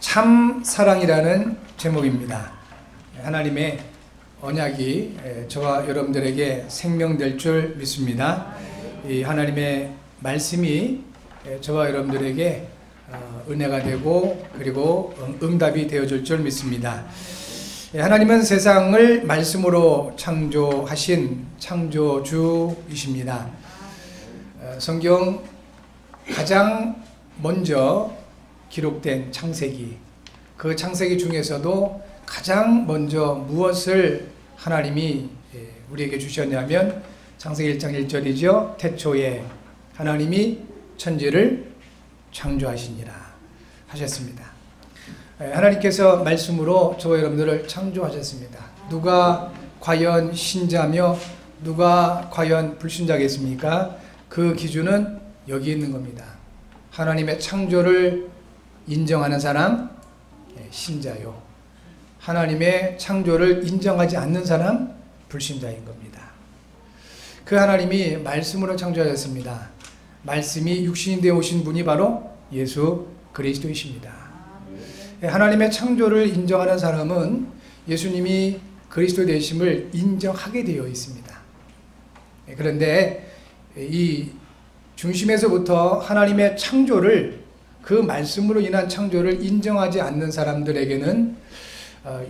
참 사랑이라는 제목입니다. 하나님의 언약이 저와 여러분들에게 생명될 줄 믿습니다. 이 하나님의 말씀이 저와 여러분들에게 은혜가 되고 그리고 응답이 되어줄 줄 믿습니다. 하나님은 세상을 말씀으로 창조하신 창조주이십니다. 성경 가장 먼저 기록된 창세기, 그 창세기 중에서도 가장 먼저 무엇을 하나님이 우리에게 주셨냐면 창세기 1장 1절이죠. 태초에 하나님이 천지를 창조하시니라 하셨습니다. 하나님께서 말씀으로 저와 여러분들을 창조하셨습니다. 누가 과연 신자며 누가 과연 불신자겠습니까? 그 기준은 여기 있는 겁니다. 하나님의 창조를 인정하는 사람, 신자요. 하나님의 창조를 인정하지 않는 사람, 불신자인 겁니다. 그 하나님이 말씀으로 창조하셨습니다. 말씀이 육신이 되어 오신 분이 바로 예수 그리스도이십니다. 하나님의 창조를 인정하는 사람은 예수님이 그리스도 되심을 인정하게 되어 있습니다. 그런데 이 중심에서부터 하나님의 창조를, 그 말씀으로 인한 창조를 인정하지 않는 사람들에게는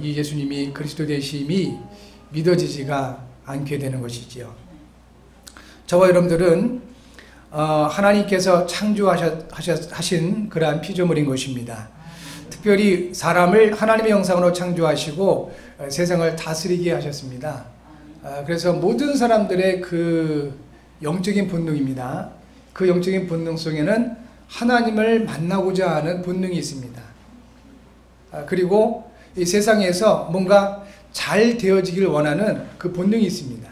이 예수님이 그리스도 되심이 믿어지지가 않게 되는 것이지요. 저와 여러분들은 하나님께서 창조하신 그러한 피조물인 것입니다. 특별히 사람을 하나님의 형상으로 창조하시고 세상을 다스리게 하셨습니다. 그래서 모든 사람들의 그 영적인 본능입니다. 그 영적인 본능 속에는 하나님을 만나고자 하는 본능이 있습니다. 그리고 이 세상에서 뭔가 잘 되어지길 원하는 그 본능이 있습니다.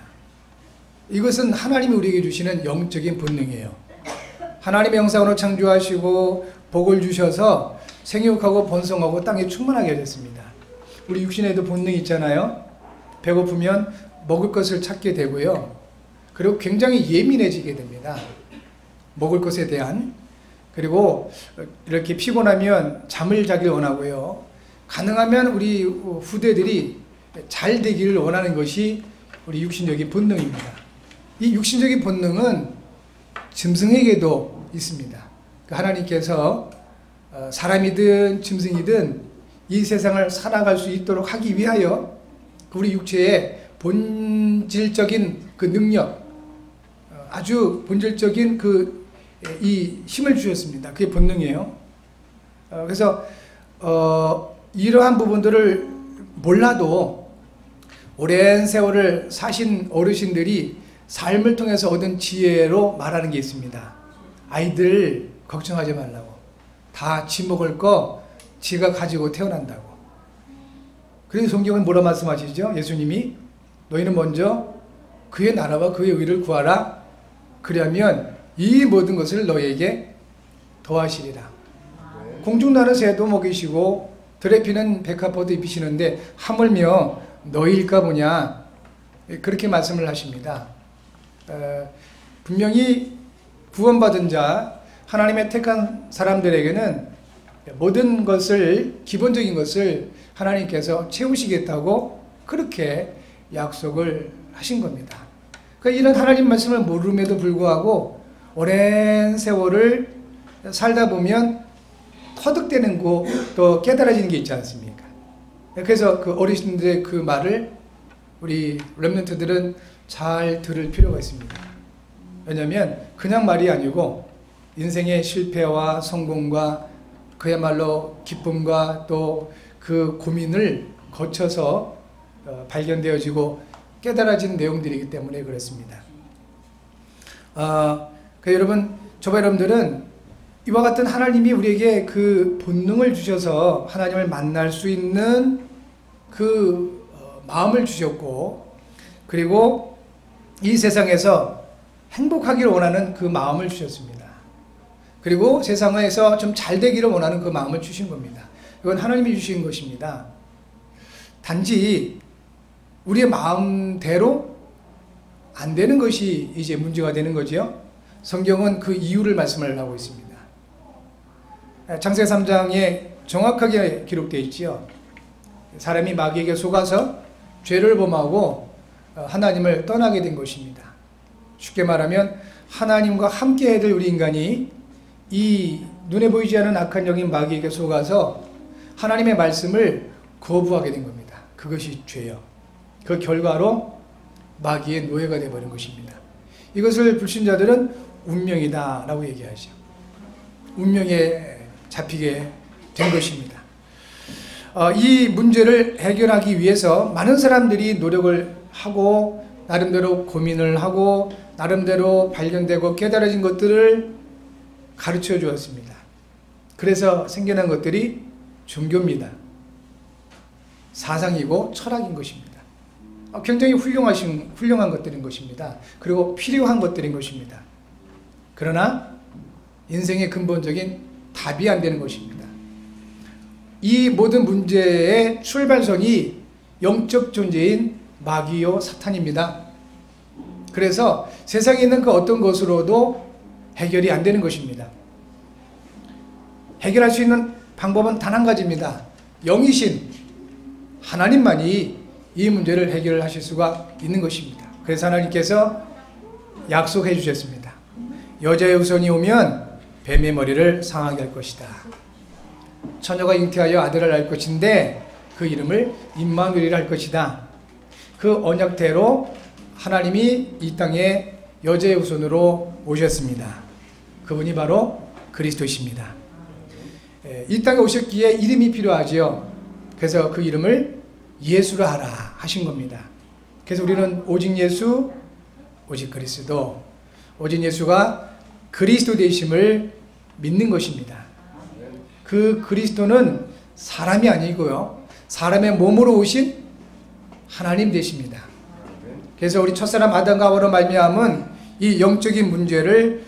이것은 하나님이 우리에게 주시는 영적인 본능이에요. 하나님의 형상으로 창조하시고 복을 주셔서 생육하고 번성하고 땅에 충만하게 하셨습니다. 우리 육신에도 본능이 있잖아요. 배고프면 먹을 것을 찾게 되고요. 그리고 굉장히 예민해지게 됩니다. 먹을 것에 대한. 그리고 이렇게 피곤하면 잠을 자길 원하고요. 가능하면 우리 후대들이 잘 되기를 원하는 것이 우리 육신적인 본능입니다. 이 육신적인 본능은 짐승에게도 있습니다. 하나님께서 사람이든 짐승이든 이 세상을 살아갈 수 있도록 하기 위하여 우리 육체의 본질적인 그 능력, 아주 본질적인 이 힘을 주셨습니다. 그게 본능이에요. 그래서 이러한 부분들을 몰라도 오랜 세월을 사신 어르신들이 삶을 통해서 얻은 지혜로 말하는 게 있습니다. 아이들 걱정하지 말라고. 다 지 먹을 거 지가 가지고 태어난다고. 그래서 성경은 뭐라 말씀하시죠? 예수님이 너희는 먼저 그의 나라와 그의 의를 구하라. 그러면 이 모든 것을 너희에게 더하시리라. 공중나는 새도 먹이시고 들에 피는 백합화도 입히시는데 하물며 너희일까 보냐. 그렇게 말씀을 하십니다. 분명히 구원받은 자, 하나님의 택한 사람들에게는 모든 것을, 기본적인 것을 하나님께서 채우시겠다고 그렇게 약속을 하신 겁니다. 그러니까 이런 하나님 말씀을 모름에도 불구하고 오랜 세월을 살다 보면 터득되는 거, 또 깨달아지는 게 있지 않습니까? 그래서 그 어르신들의 그 말을 우리 렘넌트들은 잘 들을 필요가 있습니다. 왜냐하면 그냥 말이 아니고 인생의 실패와 성공과 그야말로 기쁨과 또 그 고민을 거쳐서 발견되어지고 깨달아진 내용들이기 때문에 그렇습니다. 여러분, 저와 여러분들은 이와 같은 하나님이 우리에게 그 본능을 주셔서 하나님을 만날 수 있는 그 마음을 주셨고, 그리고 이 세상에서 행복하기를 원하는 그 마음을 주셨습니다. 그리고 세상에서 좀 잘 되기를 원하는 그 마음을 주신 겁니다. 이건 하나님이 주신 것입니다. 단지 우리의 마음대로 안 되는 것이 이제 문제가 되는 거죠. 성경은 그 이유를 말씀을 하고 있습니다. 창세기 3장에 정확하게 기록되어 있지요. 사람이 마귀에게 속아서 죄를 범하고 하나님을 떠나게 된 것입니다. 쉽게 말하면 하나님과 함께 해야 될 우리 인간이 이 눈에 보이지 않는 악한 영인 마귀에게 속아서 하나님의 말씀을 거부하게 된 겁니다. 그것이 죄요. 그 결과로 마귀의 노예가 되어버린 것입니다. 이것을 불신자들은 운명이다 라고 얘기하죠. 운명에 잡히게 된 것입니다. 이 문제를 해결하기 위해서 많은 사람들이 노력을 하고 나름대로 고민을 하고 나름대로 발견되고 깨달아진 것들을 가르쳐 주었습니다. 그래서 생겨난 것들이 종교입니다. 사상이고 철학인 것입니다. 굉장히 훌륭한 것들인 것입니다. 그리고 필요한 것들인 것입니다. 그러나 인생의 근본적인 답이 안 되는 것입니다. 이 모든 문제의 출발선이 영적 존재인 마귀요 사탄입니다. 그래서 세상에 있는 그 어떤 것으로도 해결이 안 되는 것입니다. 해결할 수 있는 방법은 단 한 가지입니다. 영이신 하나님만이 이 문제를 해결하실 수가 있는 것입니다. 그래서 하나님께서 약속해 주셨습니다. 여자의 후손이 오면 뱀의 머리를 상하게 할 것이다. 처녀가 잉태하여 아들을 낳을 것인데 그 이름을 임마누엘이라 할 것이다. 그 언약대로 하나님이 이 땅에 여자의 후손으로 오셨습니다. 그분이 바로 그리스도이십니다. 이 땅에 오셨기에 이름이 필요하지요. 그래서 그 이름을 예수라 하라 하신 겁니다. 그래서 우리는 오직 예수, 오직 그리스도, 오직 예수가 그리스도 되심을 믿는 것입니다. 그 그리스도는 사람이 아니고요, 사람의 몸으로 오신 하나님 되십니다. 그래서 우리 첫사람 아담과 하와로 말미암은 이 영적인 문제를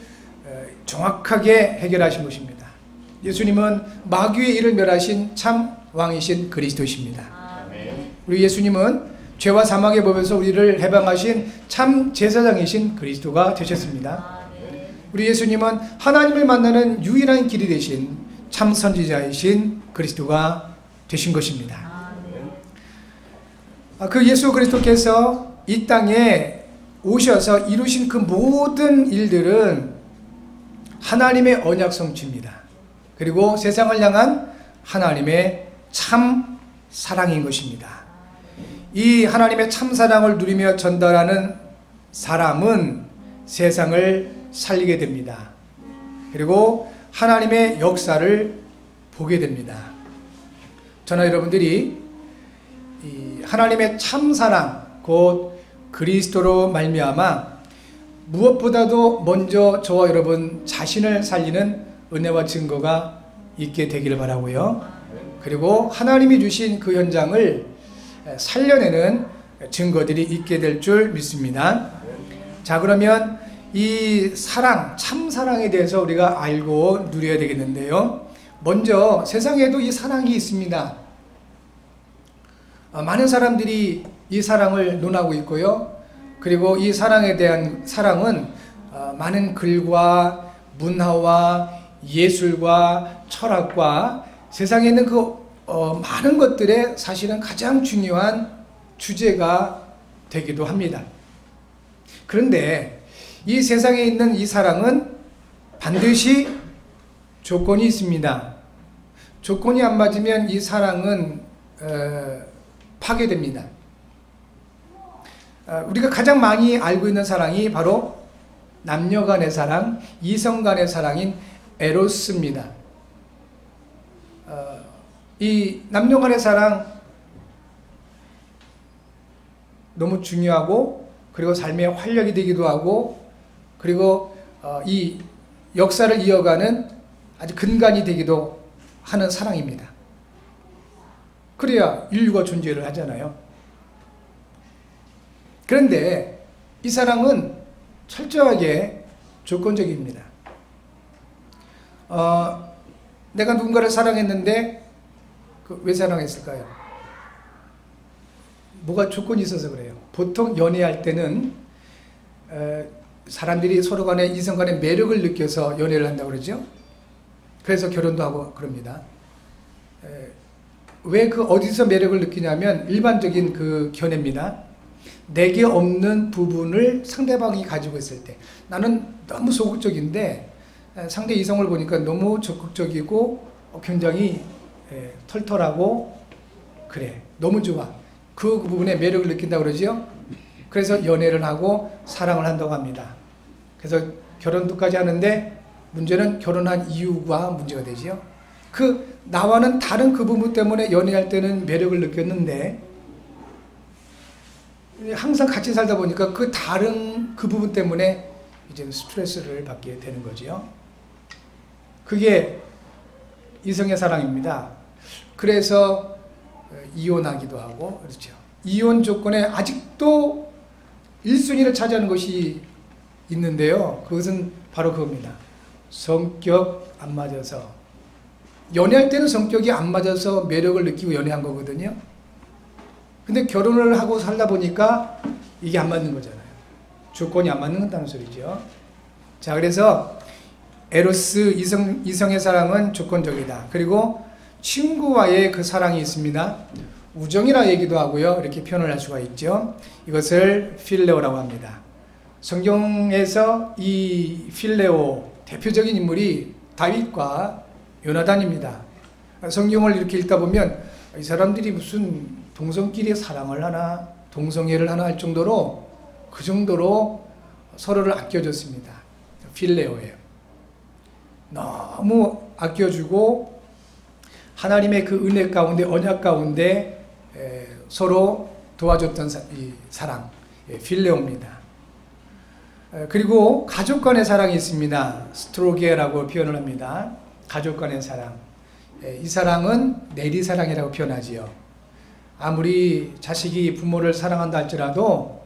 정확하게 해결하신 것입니다. 예수님은 마귀의 일을 멸하신 참 왕이신 그리스도이십니다. 우리 예수님은 죄와 사망의 법에서 우리를 해방하신 참 제사장이신 그리스도가 되셨습니다. 우리 예수님은 하나님을 만나는 유일한 길이 되신 참 선지자이신 그리스도가 되신 것입니다. 그 예수 그리스도께서 이 땅에 오셔서 이루신 그 모든 일들은 하나님의 언약 성취입니다. 그리고 세상을 향한 하나님의 참 사랑인 것입니다. 이 하나님의 참 사랑을 누리며 전달하는 사람은 세상을 살리게 됩니다. 그리고 하나님의 역사를 보게 됩니다. 저는 여러분들이 이 하나님의 참 사랑, 곧 그리스도로 말미암아 무엇보다도 먼저 저와 여러분 자신을 살리는 은혜와 증거가 있게 되기를 바라고요. 그리고 하나님이 주신 그 현장을 살려내는 증거들이 있게 될 줄 믿습니다. 자, 그러면 이 사랑, 참 사랑에 대해서 우리가 알고 누려야 되겠는데요. 먼저 세상에도 이 사랑이 있습니다. 많은 사람들이 이 사랑을 논하고 있고요. 그리고 이 사랑에 대한 사랑은 많은 글과 문화와 예술과 철학과 세상에 있는 그 많은 것들의 사실은 가장 중요한 주제가 되기도 합니다. 그런데 이 세상에 있는 이 사랑은 반드시 조건이 있습니다. 조건이 안 맞으면 이 사랑은 파괴됩니다. 우리가 가장 많이 알고 있는 사랑이 바로 남녀 간의 사랑, 이성 간의 사랑인 에로스입니다. 이 남녀 간의 사랑 너무 중요하고, 그리고 삶의 활력이 되기도 하고, 그리고 이 역사를 이어가는 아주 근간이 되기도 하는 사랑입니다. 그래야 인류가 존재를 하잖아요. 그런데 이 사랑은 철저하게 조건적입니다. 내가 누군가를 사랑했는데 왜 사랑했을까요? 뭐가 조건이 있어서 그래요. 보통 연애할 때는 사람들이 서로 간에 이성 간의 매력을 느껴서 연애를 한다고 그러죠. 그래서 결혼도 하고 그럽니다. 왜 그 어디서 매력을 느끼냐면 일반적인 그 견해입니다. 내게 없는 부분을 상대방이 가지고 있을 때 나는 너무 소극적인데 상대 이성을 보니까 너무 적극적이고 굉장히 털털하고 그래 너무 좋아 그 부분에 매력을 느낀다고 그러죠. 그래서 연애를 하고 사랑을 한다고 합니다. 그래서 결혼도까지 하는데 문제는 결혼한 이유가 문제가 되죠. 그 나와는 다른 그 부분 때문에 연애할 때는 매력을 느꼈는데 항상 같이 살다 보니까 그 다른 그 부분 때문에 이제 스트레스를 받게 되는 거죠. 그게 이성의 사랑입니다. 그래서 이혼하기도 하고 그렇죠. 이혼 조건에 아직도 1순위를 차지하는 것이 있는데요. 그것은 바로 그겁니다. 성격 안 맞아서. 연애할 때는 성격이 안 맞아서 매력을 느끼고 연애한 거거든요. 근데 결혼을 하고 살다 보니까 이게 안 맞는 거잖아요. 조건이 안 맞는 건다는 소리죠. 자, 그래서 에로스 이성의 사랑은 조건적이다. 그리고 친구와의 그 사랑이 있습니다. 우정이라 얘기도 하고요. 이렇게 표현을 할 수가 있죠. 이것을 필레오라고 합니다. 성경에서 이 필레오 대표적인 인물이 다윗과 요나단입니다. 성경을 이렇게 읽다 보면 이 사람들이 무슨 동성끼리 사랑을 하나 동성애를 하나 할 정도로 그 정도로 서로를 아껴줬습니다. 필레오예요. 너무 아껴주고 하나님의 그 은혜 가운데 언약 가운데 서로 도와줬던 이 사랑 필레오입니다. 그리고 가족 간의 사랑이 있습니다. 스트로게라고 표현을 합니다. 가족 간의 사랑. 이 사랑은 내리사랑이라고 표현하지요. 아무리 자식이 부모를 사랑한다 할지라도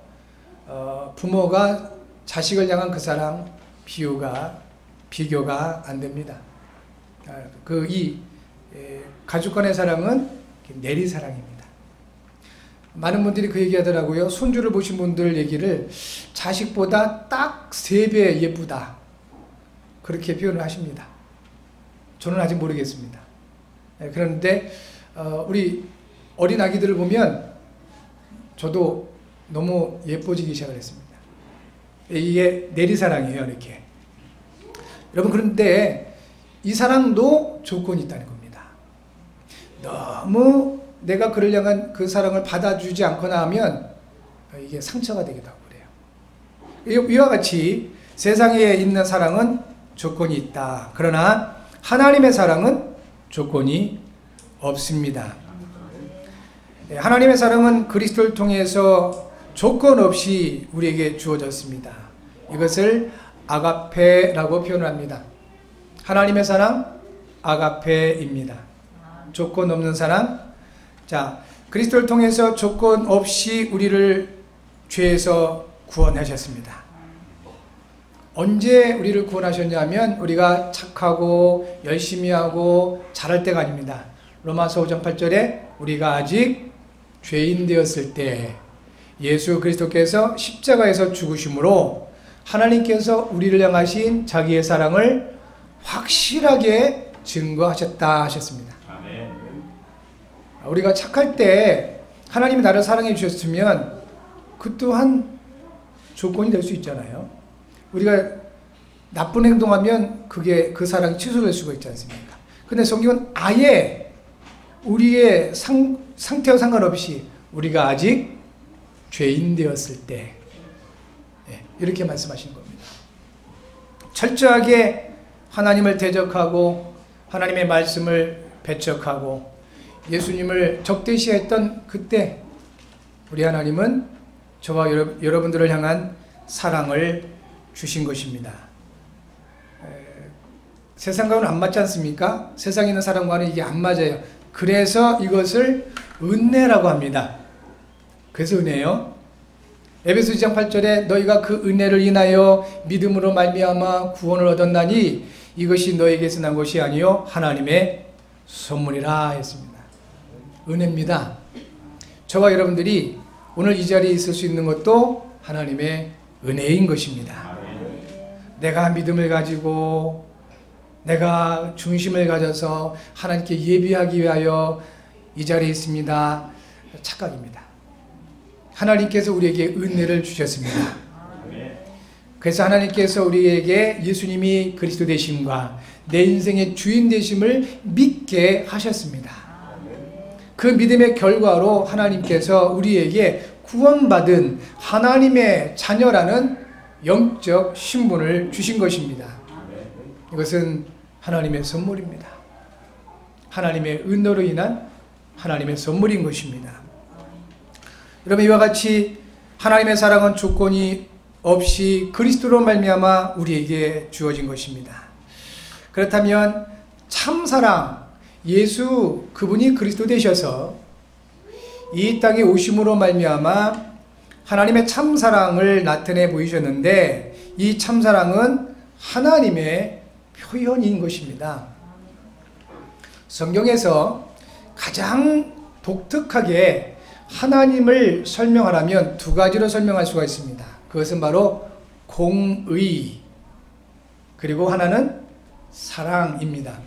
부모가 자식을 향한 그 사랑 비교가 안 됩니다. 이 가족 간의 사랑은 내리사랑입니다. 많은 분들이 그 얘기 하더라고요. 손주를 보신 분들 얘기를 자식보다 딱 3배 예쁘다. 그렇게 표현을 하십니다. 저는 아직 모르겠습니다. 그런데 우리 어린 아기들을 보면 저도 너무 예뻐지기 시작을 했습니다. 이게 내리사랑이에요. 이렇게. 여러분 그런데 이 사랑도 조건이 있다는 겁니다. 너무 내가 그를 향한 그 사랑을 받아주지 않거나 하면 이게 상처가 되기도 하고 그래요. 이와 같이 세상에 있는 사랑은 조건이 있다. 그러나 하나님의 사랑은 조건이 없습니다. 하나님의 사랑은 그리스도를 통해서 조건 없이 우리에게 주어졌습니다. 이것을 아가페라고 표현합니다. 하나님의 사랑 아가페입니다. 조건 없는 사랑. 자, 그리스도를 통해서 조건 없이 우리를 죄에서 구원하셨습니다. 언제 우리를 구원하셨냐면 우리가 착하고 열심히 하고 잘할 때가 아닙니다. 로마서 5장 8절에 우리가 아직 죄인 되었을 때 예수 그리스도께서 십자가에서 죽으심으로 하나님께서 우리를 향하신 자기의 사랑을 확실하게 증거하셨다 하셨습니다. 아멘. 우리가 착할 때 하나님이 나를 사랑해 주셨으면 그 또한 조건이 될 수 있잖아요. 우리가 나쁜 행동하면 그게 그 사랑이 취소될 수가 있지 않습니까? 근데 성경은 아예 우리의 상태와 상관없이 우리가 아직 죄인 되었을 때 이렇게 말씀하신 겁니다. 철저하게 하나님을 대적하고 하나님의 말씀을 배척하고 예수님을 적대시했던 그때 우리 하나님은 저와 여러분들을 향한 사랑을 주신 것입니다. 세상과는 안 맞지 않습니까? 세상에 있는 사람과는 이게 안 맞아요. 그래서 이것을 은혜라고 합니다. 그래서 은혜요. 에베소 2장 8절에 너희가 그 은혜를 인하여 믿음으로 말미암아 구원을 얻었나니 이것이 너희에게서 난 것이 아니요 하나님의 선물이라 했습니다. 은혜입니다. 저와 여러분들이 오늘 이 자리에 있을 수 있는 것도 하나님의 은혜인 것입니다. 내가 믿음을 가지고 내가 중심을 가져서 하나님께 예비하기 위하여 이 자리에 있습니다. 착각입니다. 하나님께서 우리에게 은혜를 주셨습니다. 그래서 하나님께서 우리에게 예수님이 그리스도 되심과 내 인생의 주인 되심을 믿게 하셨습니다. 그 믿음의 결과로 하나님께서 우리에게 구원받은 하나님의 자녀라는 영적 신분을 주신 것입니다. 이것은 하나님의 선물입니다. 하나님의 은혜로 인한 하나님의 선물인 것입니다. 여러분, 이와 같이 하나님의 사랑은 조건이 없이 그리스도로 말미암아 우리에게 주어진 것입니다. 그렇다면 참사랑, 예수 그분이 그리스도 되셔서 이 땅에 오심으로 말미암아 하나님의 참사랑을 나타내 보이셨는데, 이 참사랑은 하나님의 표현인 것입니다. 성경에서 가장 독특하게 하나님을 설명하라면 두 가지로 설명할 수가 있습니다. 그것은 바로 공의, 그리고 하나는 사랑입니다.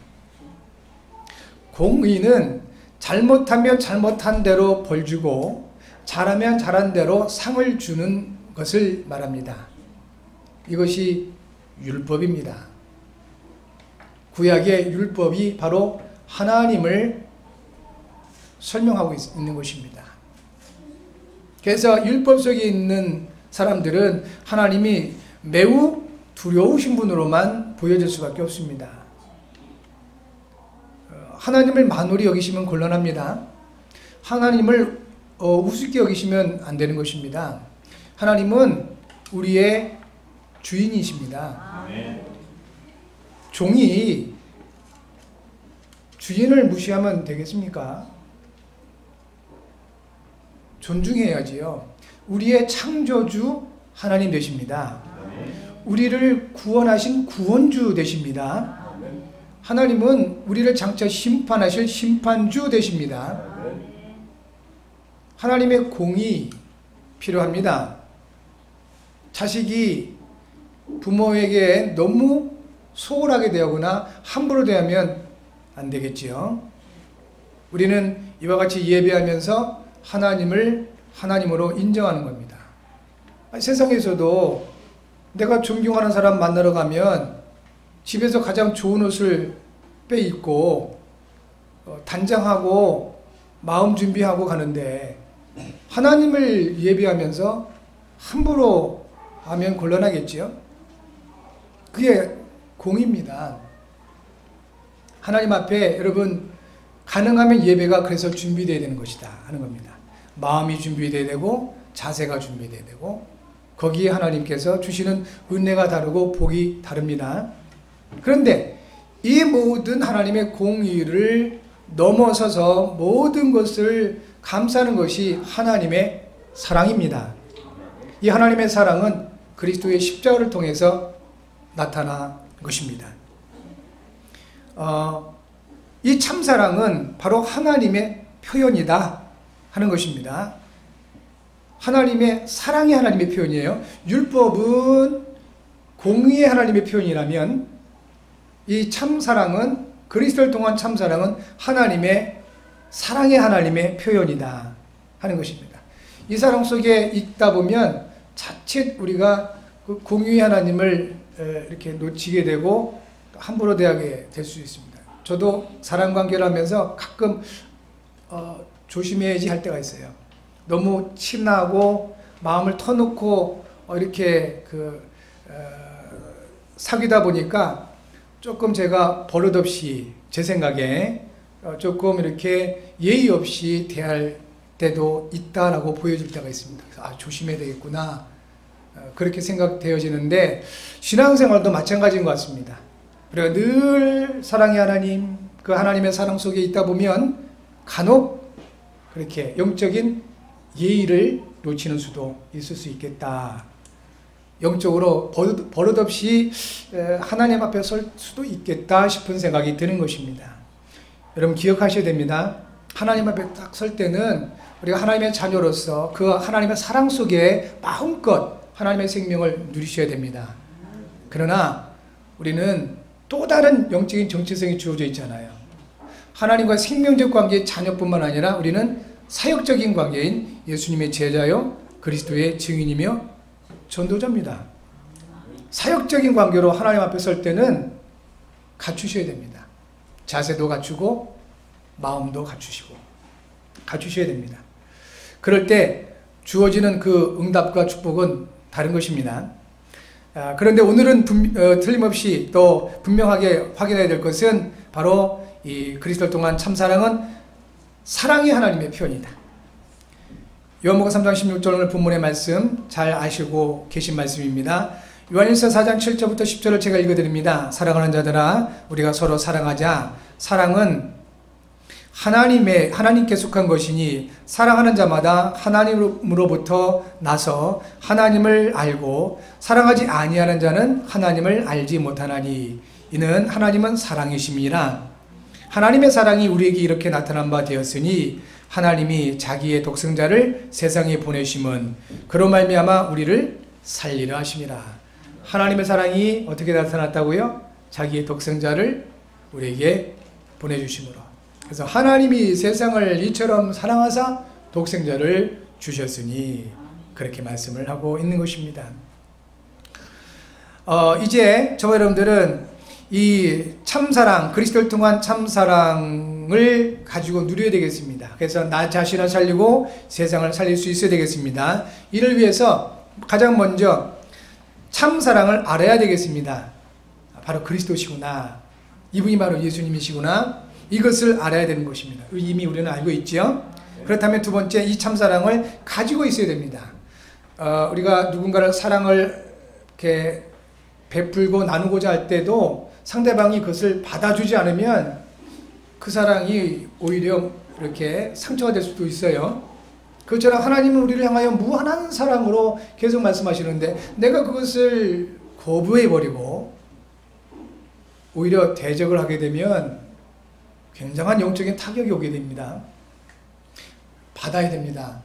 공의는 잘못하면 잘못한 대로 벌 주고 잘하면 잘한 대로 상을 주는 것을 말합니다. 이것이 율법입니다. 구약의 율법이 바로 하나님을 설명하고 있는 것입니다. 그래서 율법 속에 있는 사람들은 하나님이 매우 두려우신 분으로만 보여질 수밖에 없습니다. 하나님을 만홀히 여기시면 곤란합니다. 하나님을 우습게 여기시면 안 되는 것입니다. 하나님은 우리의 주인이십니다. 종이 주인을 무시하면 되겠습니까? 존중해야지요. 우리의 창조주 하나님 되십니다. 우리를 구원하신 구원주 되십니다. 하나님은 우리를 장차 심판하실 심판주 되십니다. 하나님의 공이 필요합니다. 자식이 부모에게 너무 소홀하게 대하거나 함부로 대하면 안 되겠지요. 우리는 이와 같이 예배하면서 하나님을 하나님으로 인정하는 겁니다. 세상에서도 내가 존경하는 사람 만나러 가면 집에서 가장 좋은 옷을 빼입고 단장하고 마음 준비하고 가는데, 하나님을 예배하면서 함부로 하면 곤란하겠지요. 그게 공입니다. 하나님 앞에 여러분, 가능하면 예배가 그래서 준비되어야 되는 것이다 하는 겁니다. 마음이 준비되어야 되고 자세가 준비되어야 되고, 거기에 하나님께서 주시는 은혜가 다르고 복이 다릅니다. 그런데 이 모든 하나님의 공의를 넘어서서 모든 것을 감싸는 것이 하나님의 사랑입니다. 이 하나님의 사랑은 그리스도의 십자가를 통해서 나타난 것입니다. 이 참사랑은 바로 하나님의 표현이다 하는 것입니다. 하나님의 사랑이 하나님의 표현이에요. 율법은 공의의 하나님의 표현이라면 이 참사랑은, 그리스도를 통한 참사랑은 하나님의 사랑의 하나님의 표현이다 하는 것입니다. 이 사랑 속에 있다 보면 자칫 우리가 그 공의의 하나님을 이렇게 놓치게 되고 함부로 대하게 될 수 있습니다. 저도 사랑 관계를 하면서 가끔 조심해야지 할 때가 있어요. 너무 친하고 마음을 터놓고 이렇게 사귀다 보니까 조금 제가 버릇없이, 제 생각에 조금 이렇게 예의 없이 대할 때도 있다라고 보여질 때가 있습니다. 그래서 조심해야 되겠구나, 그렇게 생각되어지는데, 신앙생활도 마찬가지인 것 같습니다. 우리가 늘 사랑의 하나님, 그 하나님의 사랑 속에 있다 보면 간혹 그렇게 영적인 예의를 놓치는 수도 있을 수 있겠다. 영적으로 버릇없이 하나님 앞에 설 수도 있겠다 싶은 생각이 드는 것입니다. 여러분 기억하셔야 됩니다. 하나님 앞에 딱 설 때는 우리가 하나님의 자녀로서 그 하나님의 사랑 속에 마음껏 하나님의 생명을 누리셔야 됩니다. 그러나 우리는 또 다른 영적인 정체성이 주어져 있잖아요. 하나님과 생명적 관계의 자녀뿐만 아니라 우리는 사역적인 관계인 예수님의 제자요 그리스도의 증인이며 전도자입니다. 사역적인 관계로 하나님 앞에 설 때는 갖추셔야 됩니다. 자세도 갖추고 마음도 갖추셔야 됩니다. 그럴 때 주어지는 그 응답과 축복은 다른 것입니다. 그런데 오늘은 틀림없이 또 분명하게 확인해야 될 것은 바로 이 그리스도를 통한 참사랑은 사랑이 하나님의 표현이다. 요한복음 3장 16절 오늘 본문의 말씀 잘 아시고 계신 말씀입니다. 요한일서 4장 7절부터 10절을 제가 읽어드립니다. 사랑하는 자들아 우리가 서로 사랑하자. 사랑은 하나님께 속한 것이니 사랑하는 자마다 하나님으로부터 나서 하나님을 알고 사랑하지 아니하는 자는 하나님을 알지 못하나니 이는 하나님은 사랑이심이라. 하나님의 사랑이 우리에게 이렇게 나타난 바 되었으니 하나님이 자기의 독생자를 세상에 보내심은 그로 말미암아 우리를 살리려 하심이라. 하나님의 사랑이 어떻게 나타났다고요? 자기의 독생자를 우리에게 보내주심으로. 그래서 하나님이 세상을 이처럼 사랑하사 독생자를 주셨으니 그렇게 말씀을 하고 있는 것입니다. 이제 저와 여러분들은 이 참사랑, 그리스도를 통한 참사랑을 가지고 누려야 되겠습니다. 그래서 나 자신을 살리고 세상을 살릴 수 있어야 되겠습니다. 이를 위해서 가장 먼저 참사랑을 알아야 되겠습니다. 바로 그리스도시구나. 이분이 바로 예수님이시구나. 이것을 알아야 되는 것입니다. 이미 우리는 알고 있죠. 그렇다면 두 번째, 이 참사랑을 가지고 있어야 됩니다. 우리가 누군가를 사랑을 이렇게 베풀고 나누고자 할 때도 상대방이 그것을 받아주지 않으면 그 사랑이 오히려 이렇게 상처가 될 수도 있어요. 그것처럼 하나님은 우리를 향하여 무한한 사랑으로 계속 말씀하시는데 내가 그것을 거부해버리고 오히려 대적을 하게 되면 굉장한 영적인 타격이 오게 됩니다. 받아야 됩니다.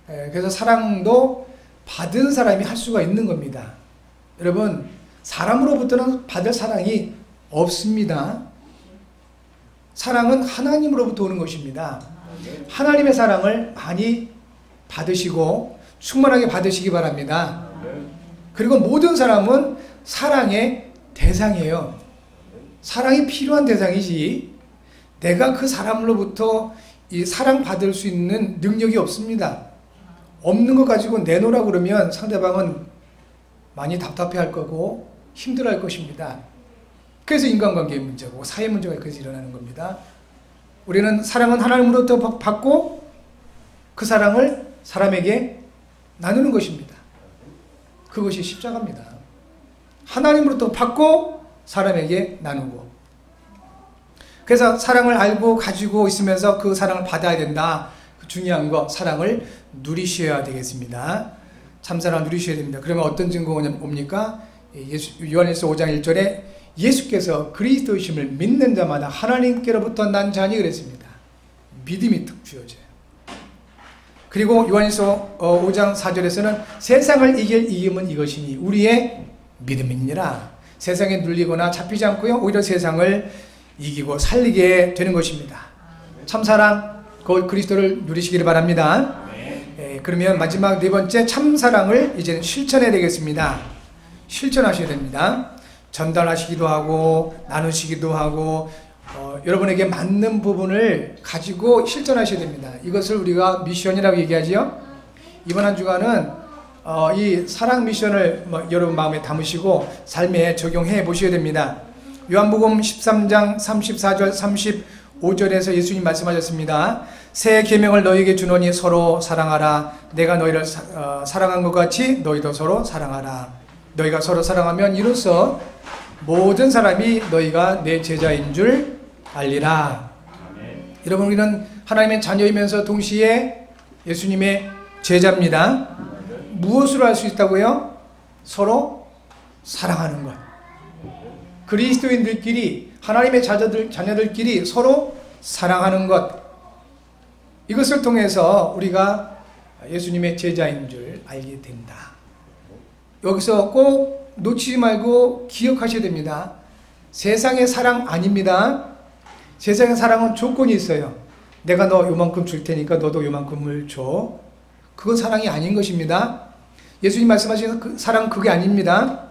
그래서 사랑도 받은 사람이 할 수가 있는 겁니다. 여러분, 사람으로부터는 받을 사랑이 없습니다. 사랑은 하나님으로부터 오는 것입니다. 하나님의 사랑을 많이 받으시고 충만하게 받으시기 바랍니다. 그리고 모든 사람은 사랑의 대상이에요. 사랑이 필요한 대상이지 내가 그 사람으로부터 이 사랑받을 수 있는 능력이 없습니다. 없는 것 가지고 내놓으라 그러면 상대방은 많이 답답해할 거고 힘들어할 것입니다. 그래서 인간관계의 문제고 사회 문제가 그래서 일어나는 겁니다. 우리는 사랑은 하나님으로부터 받고 그 사랑을 사람에게 나누는 것입니다. 그것이 십자가입니다. 하나님으로부터 받고 사람에게 나누고 그래서 사랑을 알고 가지고 있으면서 그 사랑을 받아야 된다. 중요한 거 사랑을 누리셔야 되겠습니다. 참사랑을 누리셔야 됩니다. 그러면 어떤 증거가 옵니까? 요한일서 5장 1절에 예수께서 그리스도이심을 믿는 자마다 하나님께로부터 난 자니 그랬습니다. 믿음이 탁 주어져요. 그리고 요한일서 5장 4절에서는 세상을 이길 이김은 이것이니 우리의 믿음이니라. 세상에 눌리거나 잡히지 않고요. 오히려 세상을 이기고 살리게 되는 것입니다. 참사랑, 그 그리스도를 누리시기를 바랍니다. 그러면 마지막 네 번째 참사랑을 이제는 실천해야 되겠습니다. 실천하셔야 됩니다. 전달하시기도 하고 나누시기도 하고 여러분에게 맞는 부분을 가지고 실천하셔야 됩니다. 이것을 우리가 미션이라고 얘기하지요. 이번 한 주간은 이 사랑 미션을 여러분 마음에 담으시고 삶에 적용해 보셔야 됩니다. 요한복음 13장 34절 35절에서 예수님 말씀하셨습니다. 새 계명을 너희에게 주노니 서로 사랑하라. 내가 너희를 사랑한 것 같이 너희도 서로 사랑하라. 너희가 서로 사랑하면 이로써 모든 사람이 너희가 내 제자인 줄 알리라. 여러분, 우리는 하나님의 자녀이면서 동시에 예수님의 제자입니다. 무엇으로 할 수 있다고요? 서로 사랑하는 것. 그리스도인들끼리, 하나님의 자녀들끼리 서로 사랑하는 것. 이것을 통해서 우리가 예수님의 제자인 줄 알게 된다. 여기서 꼭 놓치지 말고 기억하셔야 됩니다. 세상의 사랑 아닙니다. 세상의 사랑은 조건이 있어요. 내가 너 요만큼 줄 테니까 너도 요만큼을 줘. 그건 사랑이 아닌 것입니다. 예수님 말씀하신 그 사랑 그게 아닙니다.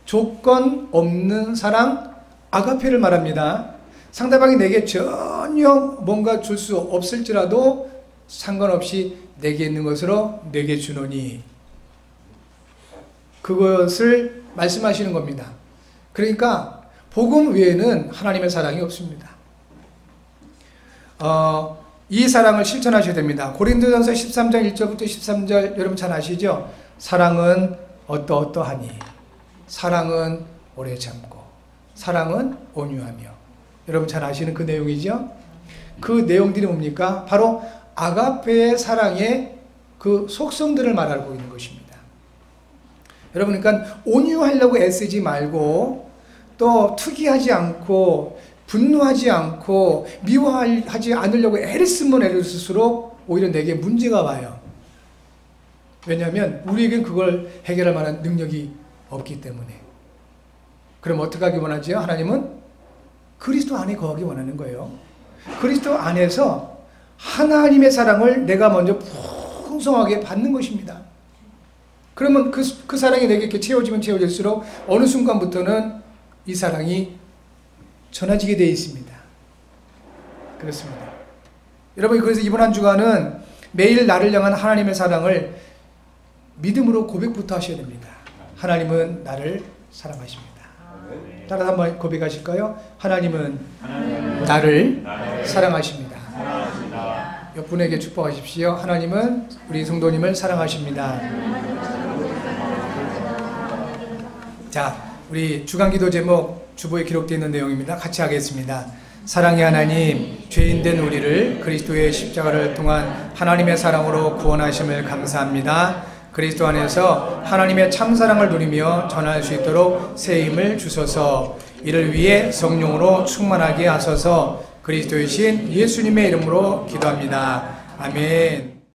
조건 없는 사랑, 아가페를 말합니다. 상대방이 내게 전혀 뭔가 줄 수 없을지라도 상관없이 내게 있는 것으로 내게 주노니, 그것을 말씀하시는 겁니다. 그러니까 복음 외에는 하나님의 사랑이 없습니다. 이 사랑을 실천하셔야 됩니다. 고린도전서 13장 1절부터 13절 여러분 잘 아시죠? 사랑은 어떠하니, 사랑은 오래 참고, 사랑은 온유하며. 여러분 잘 아시는 그 내용이죠? 그 내용들이 뭡니까? 바로 아가페의 사랑의 그 속성들을 말하고 있는 것입니다. 여러분, 그러니까 온유하려고 애쓰지 말고, 또 특이하지 않고 분노하지 않고 미워하지 않으려고 애를 쓰면 애를 쓸수록 오히려 내게 문제가 와요. 왜냐하면 우리에겐 그걸 해결할 만한 능력이 없기 때문에. 그럼 어떻게 하기 원하죠? 하나님은 그리스도 안에 거하기 원하는 거예요. 그리스도 안에서 하나님의 사랑을 내가 먼저 풍성하게 받는 것입니다. 그러면 그 사랑이 내게 이렇게 채워지면 채워질수록 어느 순간부터는 이 사랑이 전해지게 되어 있습니다. 그렇습니다. 여러분, 그래서 이번 한 주간은 매일 나를 향한 하나님의 사랑을 믿음으로 고백부터 하셔야 됩니다. 하나님은 나를 사랑하십니다. 따라서 한번 고백하실까요? 하나님은 나를 사랑하십니다. 옆 분에게 축복하십시오. 하나님은 우리 성도님을 사랑하십니다. 자, 우리 주간기도 제목 주보에 기록되어 있는 내용입니다. 같이 하겠습니다. 사랑의 하나님, 죄인된 우리를 그리스도의 십자가를 통한 하나님의 사랑으로 구원하심을 감사합니다. 그리스도 안에서 하나님의 참사랑을 누리며 전할 수 있도록 새 힘을 주소서. 이를 위해 성령으로 충만하게 하소서. 그리스도이신 예수님의 이름으로 기도합니다. 아멘.